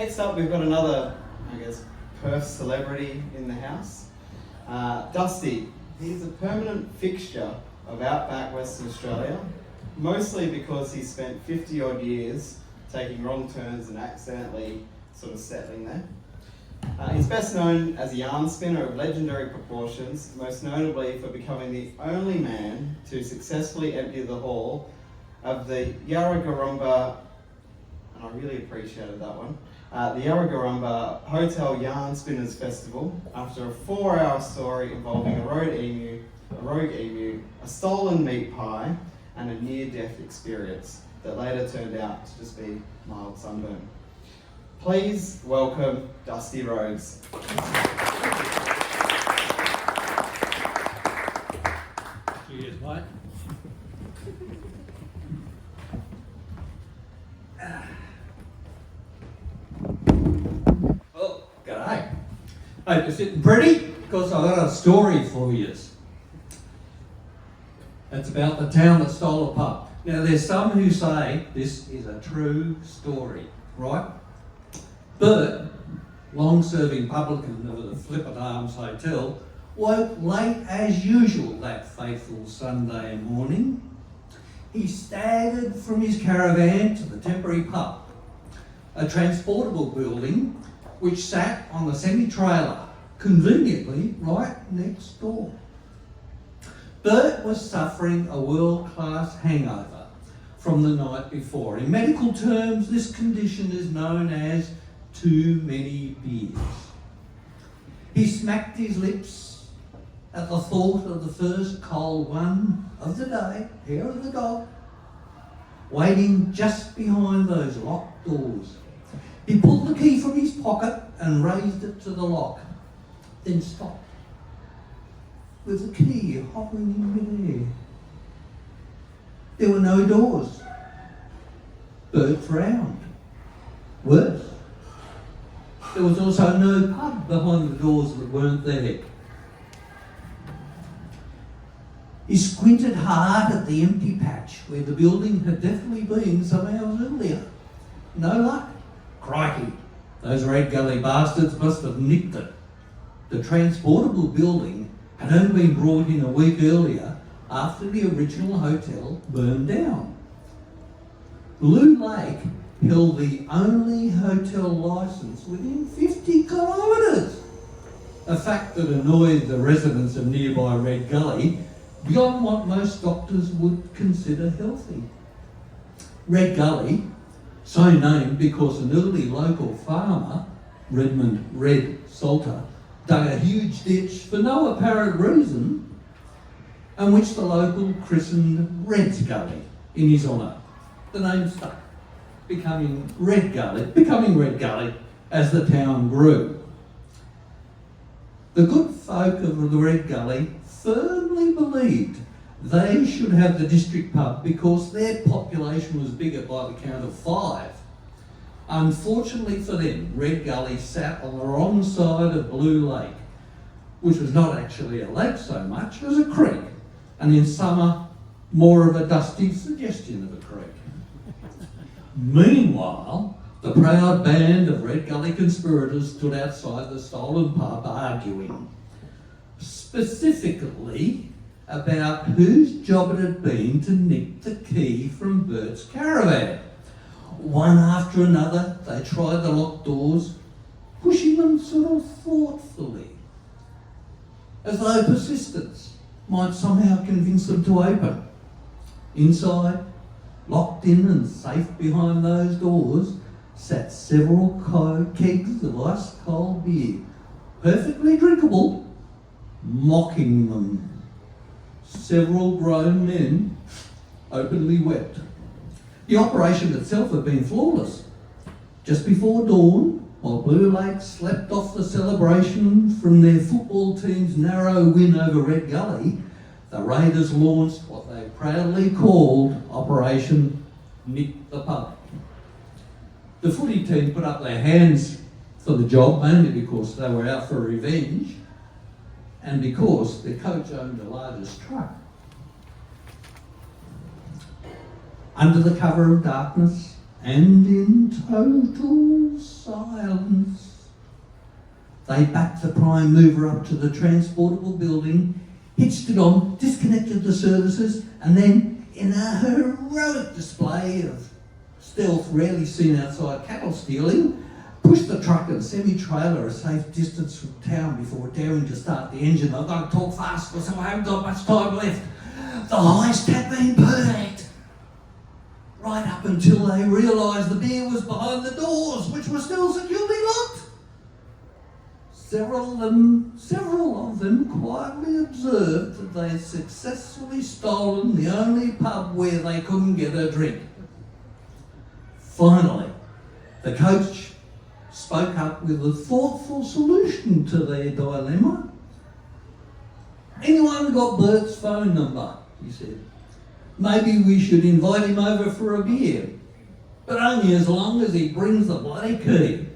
Next up, we've got another, Perth celebrity in the house. Dusty. He's a permanent fixture of outback Western Australia, mostly because he spent 50 odd years taking wrong turns and accidentally sort of settling there. He's best known as a yarn spinner of legendary proportions, most notably for becoming the only man to successfully empty the hall of the Yarragarumba, and I really appreciated that one, the Yarragarumba Hotel Yarn Spinners Festival after a 4-hour story involving a rogue emu, a stolen meat pie, and a near-death experience that later turned out to just be mild sunburn. Please welcome Dusty Rhodes. Cheers, mate. Well, g'day. Hope you're sitting pretty, because I've got a story for you. It's about the town that stole a pub. Now, there's some who say this is a true story, right? Bert, long-serving publican of the Flippin' Arms Hotel, woke late as usual that fateful Sunday morning. He staggered from his caravan to the temporary pub, a transportable building which sat on the semi-trailer, conveniently right next door. Bert was suffering a world-class hangover from the night before. In medical terms, this condition is known as too many beers. He smacked his lips at the thought of the first cold one of the day, hair of the dog, waiting just behind those locked doors. He pulled the key from his pocket and raised it to the lock, then stopped, with the key hovering in midair. There were no doors. Bert frowned. Worse, there was also no pub behind the doors that weren't there. He squinted hard at the empty patch where the building had definitely been some hours earlier. No luck. Crikey, those Red Gully bastards must have nicked it. The transportable building had only been brought in a week earlier after the original hotel burned down. Blue Lake held the only hotel licence within 50 kilometres, a fact that annoyed the residents of nearby Red Gully beyond what most doctors would consider healthy. Red Gully, so named because an early local farmer, Redmond Red Salter, dug a huge ditch for no apparent reason, and which the local christened Red's Gully in his honour. The name stuck, becoming Red Gully as the town grew. The good folk of the Red Gully firmly believed they should have the district pub because their population was bigger by the count of 5. Unfortunately for them, Red Gully sat on the wrong side of Blue Lake, which was not actually a lake so much as a creek, and in summer, more of a dusty suggestion of a creek. Meanwhile, the proud band of Red Gully conspirators stood outside the stolen pub arguing, specifically about whose job it had been to nick the key from Bert's caravan. One after another, they tried the locked doors, pushing them sort of thoughtfully, as though persistence might somehow convince them to open. Inside, locked in and safe behind those doors, sat several kegs of ice-cold beer, perfectly drinkable, mocking them. Several grown men openly wept. The operation itself had been flawless. Just before dawn, while Blue Lake slept off the celebration from their football team's narrow win over Red Gully, the Raiders launched what they proudly called Operation Nick the Pub. The footy team put up their hands for the job, mainly because they were out for revenge and because their coach owned the largest truck. Under the cover of darkness, and in total silence, they backed the prime mover up to the transportable building, hitched it on, disconnected the services, and then, in a heroic display of stealth rarely seen outside cattle stealing, pushed the truck and semi-trailer a safe distance from town before daring to start the engine. I've got to talk fast because I haven't got much time left. The heist had been perfect, right up until they realised the beer was behind the doors, which were still securely locked. Several of them quietly observed that they had successfully stolen the only pub where they couldn't get a drink. Finally, the coach spoke up with a thoughtful solution to their dilemma. "Anyone got Bert's phone number?" he said. "Maybe we should invite him over for a beer, but only as long as he brings the bloody key."